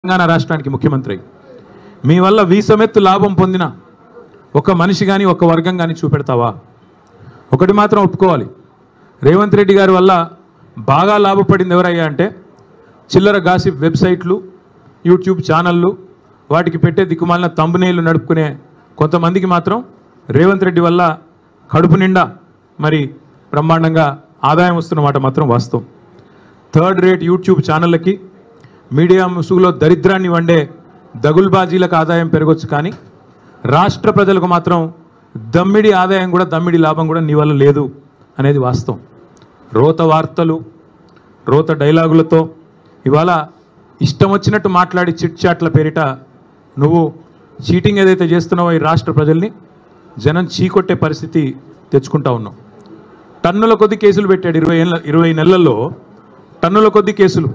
తెలంగాణ రాష్ట్రానికి ముఖ్యమంత్రి మీ వల్ల వీసమెత్తు లాభం పొందిన ఒక మనిషి కానీ ఒక వర్గం కానీ చూపెడతావా? ఒకటి మాత్రం ఒప్పుకోవాలి, రేవంత్ రెడ్డి గారి వల్ల బాగా లాభపడింది ఎవరయ్యా అంటే చిల్లర గాసిప్ వెబ్సైట్లు, యూట్యూబ్ ఛానళ్ళు, వాటికి పెట్టే దిక్కుమాలిన తంబునేళ్లు నడుపుకునే కొంతమందికి మాత్రం రేవంత్ రెడ్డి వల్ల కడుపు నిండా మరి బ్రహ్మాండంగా ఆదాయం వస్తున్నమాట మాత్రం వాస్తవం. థర్డ్ రేట్ యూట్యూబ్ ఛానళ్ళకి, మీడియా ముసుగులో దరిద్రాన్ని వండే దగుల్బాజీలకు ఆదాయం పెరగొచ్చు, కానీ రాష్ట్ర ప్రజలకు మాత్రం దమ్మిడి ఆదాయం కూడా దమ్మిడి లాభం కూడా నీ వల్ల లేదు అనేది వాస్తవం. రోత వార్తలు, రోత డైలాగులతో ఇవాళ ఇష్టం వచ్చినట్టు మాట్లాడి చిట్ చాట్ల పేరిట నువ్వు చీటింగ్ ఏదైతే చేస్తున్నావో ఈ రాష్ట్ర ప్రజల్ని జనం చీకొట్టే పరిస్థితి తెచ్చుకుంటా ఉన్నావు. టన్నుల కొద్ది కేసులు పెట్టాడు 20 నెలల్లో, టన్నుల కొద్ది కేసులు.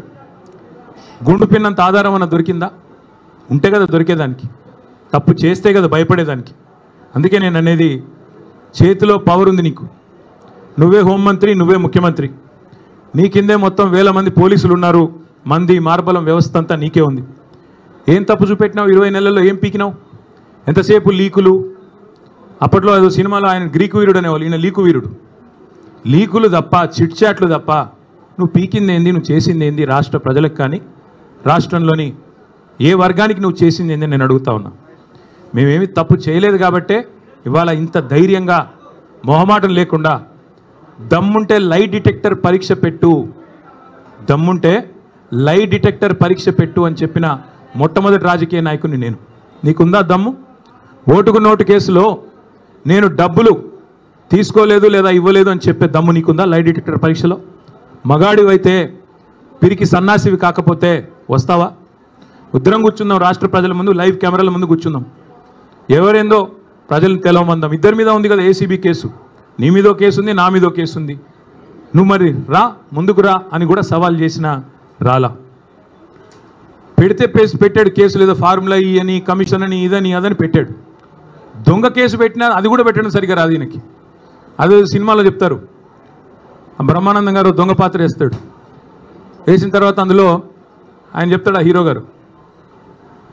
గుండు పిన్నంత ఆధారం అన్న దొరికిందా? ఉంటే కదా దొరికేదానికి, తప్పు చేస్తే కదా భయపడేదానికి. అందుకే నేను అనేది, చేతిలో పవర్ ఉంది నీకు, నువ్వే హోంమంత్రి, నువ్వే ముఖ్యమంత్రి, నీ కిందే మొత్తం వేల మంది పోలీసులు ఉన్నారు, మంది మార్బలం వ్యవస్థ అంతా నీకే ఉంది. ఏం తప్పు చూపెట్టినావు? 20 నెలల్లో ఏం పీకినావు? ఎంతసేపు లీకులు. అప్పట్లో ఏదో సినిమాలో ఆయన గ్రీకు వీరుడు అనేవాళ్ళు, ఈయన లీకు వీరుడు. లీకులు తప్ప, చిట్ చాట్లు తప్ప నువ్వు పీకింది ఏంది, నువ్వు చేసింది ఏంది రాష్ట్ర ప్రజలకు కానీ రాష్ట్రంలోని ఏ వర్గానికి నువ్వు చేసింది ఏంది నేను అడుగుతా ఉన్నా. మేమేమి తప్పు చేయలేదు కాబట్టే ఇవాళ ఇంత ధైర్యంగా మొహమాటం లేకుండా దమ్ముంటే లై డిటెక్టర్ పరీక్ష పెట్టు, దమ్ముంటే లై డిటెక్టర్ పరీక్ష పెట్టు అని చెప్పిన మొట్టమొదటి రాజకీయ నాయకుడిని నేను. నీకుందా దమ్ము? ఓటుకు నోటు కేసులో నేను డబ్బులు తీసుకోలేదు లేదా ఇవ్వలేదు అని చెప్పే దమ్ము నీకుందా? లై డిటెక్టర్ పరీక్షలో మగాడివైతే, పిరికి సన్నాసివి కాకపోతే వస్తావా? ఉద్రం కూర్చుందాం, రాష్ట్ర ప్రజల ముందు లైవ్ కెమెరాల ముందు కూర్చుందాం, ఎవరేందో ప్రజలను తెలవమందాం. ఇద్దరి మీద ఉంది కదా ఏసీబీ కేసు, నీ మీదో కేసు ఉంది, నా మీదో కేసు ఉంది. నువ్వు మరి రా, ముందుకు రా అని కూడా సవాల్ చేసిన రాలా. పెడితే పెట్టాడు కేసులు, ఏదో ఫార్ములా ఈ అని, కమిషన్ అని, ఇదని అదని పెట్టాడు. దొంగ కేసు పెట్టినా అది కూడా పెట్టడం సరిగా రాదు ఈయనకి. అదే సినిమాలో చెప్తారు, బ్రహ్మానందం గారు దొంగ పాత్ర వేస్తాడు, వేసిన తర్వాత అందులో ఆయన చెప్తాడు, ఆ హీరో గారు,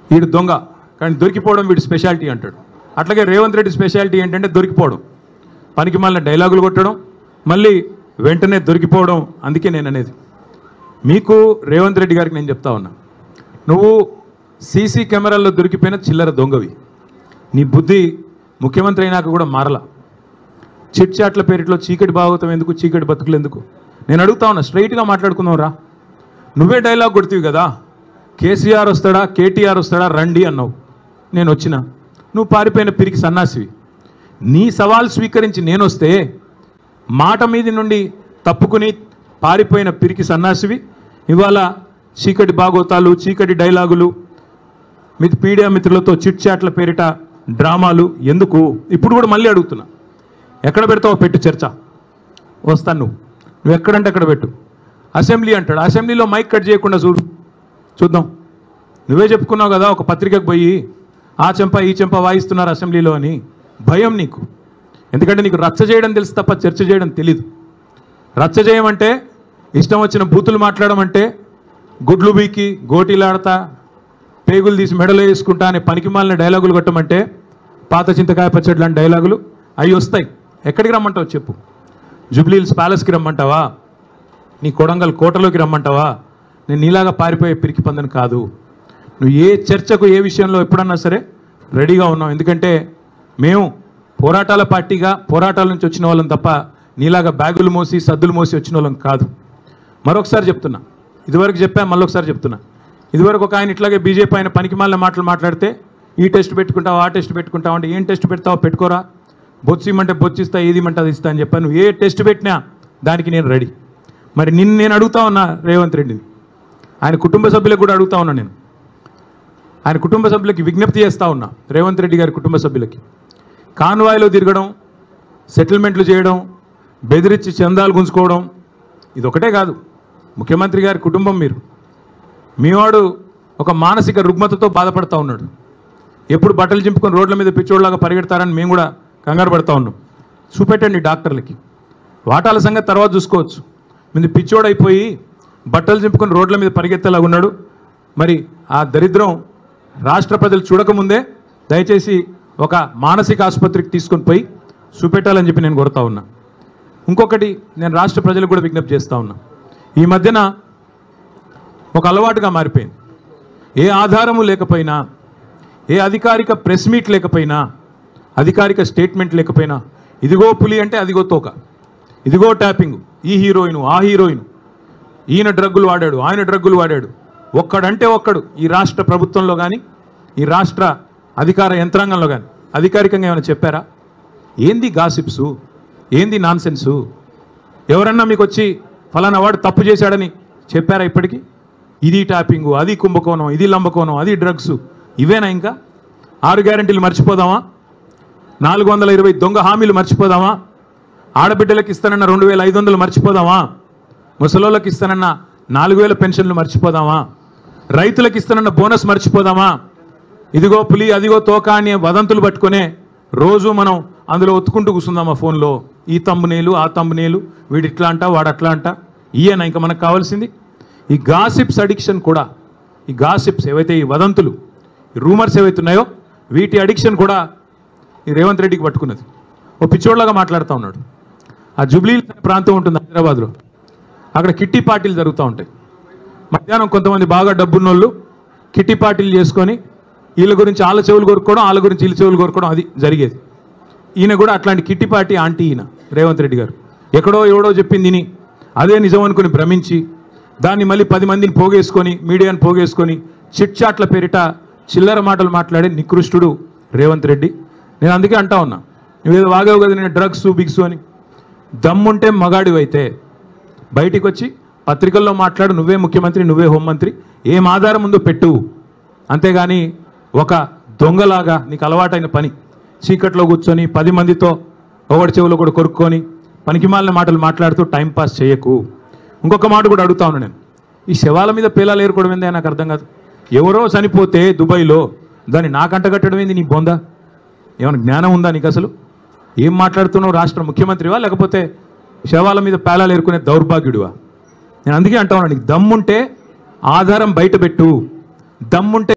వీడు దొంగ కానీ దొరికిపోవడం వీడి స్పెషాలిటీ అంటాడు. అట్లాగే రేవంత్ రెడ్డి స్పెషాలిటీ ఏంటంటే దొరికిపోవడం, పనికి మళ్ళీ డైలాగులు కొట్టడం, మళ్ళీ వెంటనే దొరికిపోవడం. అందుకే నేను అనేది, మీకు రేవంత్ రెడ్డి గారికి నేను చెప్తా ఉన్నా, నువ్వు సీసీ కెమెరాల్లో దొరికిపోయిన చిల్లర దొంగవి. నీ బుద్ధి ముఖ్యమంత్రి అయినాక కూడా మారలా. చిట్ చాట్ల పేరిట్లో చీకటి భాగవతం ఎందుకు, చీకటి బతుకులు ఎందుకు? నేను అడుగుతా ఉన్నా, స్ట్రైట్గా మాట్లాడుకుందాం రా. నువ్వే డైలాగ్ కొడుతీవి కదా, కేసీఆర్ వస్తాడా, కేటీఆర్ వస్తాడా, రండి అన్నావు, నేను వచ్చిన. నువ్వు పారిపోయిన పిరికి సన్నాసివి. నీ సవాల్ స్వీకరించి నేను వస్తే మాట మీది నుండి తప్పుకుని పారిపోయిన పిరికి సన్నాసివి ఇవాళ చీకటి భాగవతాలు, చీకటి డైలాగులు, మీడియా మిత్రులతో చిట్ చాట్ల పేరిట డ్రామాలు ఎందుకు? ఇప్పుడు కూడా మళ్ళీ అడుగుతున్నా, ఎక్కడ పెడతావో పెట్టు చర్చ, వస్తాను. నువ్వు ఎక్కడంటే అక్కడ పెట్టు. అసెంబ్లీ అంటాడు, అసెంబ్లీలో మైక్ కట్ చేయకుండా చూద్దాం. నువ్వే చెప్పుకున్నావు కదా ఒక పత్రికకు పోయి, ఆ చెంప ఈ చెంప వాయిస్తున్నారు అసెంబ్లీలో అని. భయం నీకు, ఎందుకంటే నీకు రచ్చ చేయడం తెలుసు తప్ప చర్చ చేయడం తెలీదు. రచ్చ చేయమంటే, ఇష్టం వచ్చిన బూతులు మాట్లాడమంటే, గుడ్లు బీకి గోటీలాడతా, పేగులు తీసి మెడలో వేసుకుంటా అనే పనికిమాలిన డైలాగులు కొట్టమంటే, పాత చింతకాయ పచ్చడి లాంటి డైలాగులు అవి వస్తాయి. ఎక్కడికి రమ్మంటావు చెప్పు? జూబ్లీహిల్స్ ప్యాలెస్కి రమ్మంటావా? నీ కొడంగల్ కోటలోకి రమ్మంటావా? నేను నీలాగా పారిపోయే పిరికి పందని కాదు. నువ్వు ఏ చర్చకు, ఏ విషయంలో ఎప్పుడన్నా సరే రెడీగా ఉన్నావు. ఎందుకంటే మేము పోరాటాల పార్టీగా, పోరాటాల నుంచి వచ్చిన వాళ్ళం తప్ప నీలాగా బ్యాగులు మోసి సద్దులు మోసి వచ్చిన వాళ్ళం కాదు. మరొకసారి చెప్తున్నా, ఇదివరకు చెప్పా, మళ్ళొకసారి చెప్తున్నా. ఇదివరకు ఒక ఆయన ఇట్లాగే బీజేపీ ఆయన పనికిమాలిన మాటలు మాట్లాడితే, ఈ టెస్ట్ పెట్టుకుంటావు, ఆ టెస్ట్ పెట్టుకుంటావు అంటే, ఏం టెస్ట్ పెడతావో పెట్టుకోరా, బొచ్చిమంటే బొచ్చిస్తా, ఏదిమంటే అది ఇస్తా అని చెప్పాను. నువ్వు ఏ టెస్ట్ పెట్టినా దానికి నేను రెడీ. మరి నేను అడుగుతా ఉన్నా రేవంత్ రెడ్డిని, ఆయన కుటుంబ సభ్యులకు కూడా అడుగుతా ఉన్నా, నేను ఆయన కుటుంబ సభ్యులకి విజ్ఞప్తి చేస్తూ ఉన్నా, రేవంత్ రెడ్డి గారి కుటుంబ సభ్యులకి, కాన్వాయ్లో తిరగడం, సెటిల్మెంట్లు చేయడం, బెదిరించి చందాలు గుంజుకోవడం ఇది ఒకటే కాదు. ముఖ్యమంత్రి గారి కుటుంబం మీరు, మీవాడు ఒక మానసిక రుగ్మతతో బాధపడతా ఉన్నాడు. ఎప్పుడు బట్టలు చింపుకొని రోడ్ల మీద పిచ్చోడ్లాగా పరిగెడతారని మేము కూడా కంగారు పడతా ఉన్నాం. చూపెట్టండి డాక్టర్లకి, వాటాల సంగతి తర్వాత చూసుకోవచ్చు. ముందు పిచ్చోడైపోయి బట్టలు చింపుకొని రోడ్ల మీద పరిగెత్తేలాగా ఉన్నాడు. మరి ఆ దరిద్రం రాష్ట్ర ప్రజలు చూడకముందే దయచేసి ఒక మానసిక ఆసుపత్రికి తీసుకొని పోయి చూపెట్టాలని చెప్పి నేను కోరుతా ఉన్నా. ఇంకొకటి నేను రాష్ట్ర ప్రజలకు కూడా విజ్ఞప్తి చేస్తూ ఉన్నా. ఈ మధ్యన ఒక అలవాటుగా మారిపోయింది. ఏ ఆధారము లేకపోయినా, ఏ అధికారిక ప్రెస్ మీట్ లేకపోయినా, అధికారిక స్టేట్మెంట్ లేకపోయినా ఇదిగో పులి అంటే అదిగో తోక, ఇదిగో ట్యాపింగ్, ఈ హీరోయిన్ ఆ హీరోయిన్, ఈయన డ్రగ్గులు వాడాడు ఆయన డ్రగ్గులు వాడాడు, ఒక్కడంటే ఒక్కడు ఈ రాష్ట్ర ప్రభుత్వంలో కానీ ఈ రాష్ట్ర అధికార యంత్రాంగంలో కానీ అధికారికంగా ఏమైనా చెప్పారా? ఏంది గాసిప్సు, ఏంది నాన్సెన్సు? ఎవరన్నా మీకు వచ్చి ఫలానా వాడు తప్పు చేశాడని చెప్పారా ఇప్పటికీ? ఇది ట్యాపింగు, అది కుంభకోణం, ఇది లంబకోణం, అది డ్రగ్స్, ఇవేనా? ఇంకా 6 గ్యారెంటీలు మర్చిపోదామా? 420 దొంగ హామీలు మర్చిపోదామా? ఆడబిడ్డలకు ఇస్తానన్న 2500 మర్చిపోదామా? ముసలోళ్ళకి ఇస్తానన్న 4000 పెన్షన్లు మర్చిపోదామా? రైతులకు ఇస్తానన్న బోనస్ మర్చిపోదామా? ఇదిగో పులి అదిగో తోక అనే వదంతులు పట్టుకునే రోజు మనం అందులో ఒత్తుకుంటూ కూర్చుందామా ఫోన్లో? ఈ తమ్మునేలు ఆ తమ్మునేలు, వీడు ఇట్లా అంట వాడు అట్లా అంట, ఈయన ఇంకా మనకు కావాల్సింది? ఈ గాసిప్స్ అడిక్షన్ కూడా, ఈ గాసిప్స్ ఏవైతే ఈ వదంతులు ఈ రూమర్స్ ఏవైతే ఉన్నాయో వీటి అడిక్షన్ కూడా ఈ రేవంత్ రెడ్డికి పట్టుకున్నది. ఓ పిచ్చోళ్ళగా మాట్లాడుతూ ఉన్నాడు. ఆ జూబ్లీ ప్రాంతం ఉంటుంది హైదరాబాద్లో, అక్కడ కిట్టి పార్టీలు జరుగుతూ ఉంటాయి. మధ్యాహ్నం కొంతమంది బాగా డబ్బున్నోళ్ళు కిట్టి పార్టీలు చేసుకొని వీళ్ళ గురించి వాళ్ళ చెవులు కోరుకోవడం, వాళ్ళ గురించి వీళ్ళ చెవులు కోరుకోవడం, అది జరిగేది. ఈయన కూడా అట్లాంటి కిట్టి పార్టీ ఆంటీ ఈయన రేవంత్ రెడ్డి గారు. ఎక్కడో ఎవడో చెప్పింది విని అదే నిజం అనుకుని భ్రమించి దాన్ని మళ్ళీ 10 మందిని పోగేసుకొని మీడియాని పోగేసుకొని చిట్ చాట్ల పేరిట చిల్లర మాటలు మాట్లాడే నికృష్టుడు రేవంత్ రెడ్డి. నేను అందుకే అంటా ఉన్నా, నువ్వేదో వాగావు కదా నేను డ్రగ్స్ బిగ్స్ అని. దమ్ముంటే మగాడివైతే బయటికి వచ్చి పత్రికల్లో మాట్లాడు, నువ్వే ముఖ్యమంత్రి నువ్వే హోంమంత్రి, ఏం ఆధారం ఉందో పెట్టు. అంతేగాని ఒక దొంగలాగా నీకు అలవాటైన పని చీకట్లో కూర్చొని 10 మందితో ఒకటి చెవులో కూడా కొరుక్కొని పనికిమాలిన మాటలు మాట్లాడుతూ టైంపాస్ చేయకు. ఇంకొక మాట కూడా అడుగుతా ఉన్నా నేను, ఈ శవాల మీద పేలాలు ఏరుకోవడం ఏందే నాకు అర్థం కాదు. ఎవరో చనిపోతే దుబాయ్లో దాన్ని నాకంట కట్టడం ఏంది? నీ బొందా ఏమైనా జ్ఞానం ఉందా నీకు? అసలు ఏం మాట్లాడుతున్నావు? రాష్ట్ర ముఖ్యమంత్రివా లేకపోతే శవాల మీద పేలాలు ఏరుకునే దౌర్భాగ్యుడివా? నేను అందుకే అంటా ఉన్నా, నీకు దమ్ముంటే ఆధారం బయట పెట్టు, దమ్ముంటే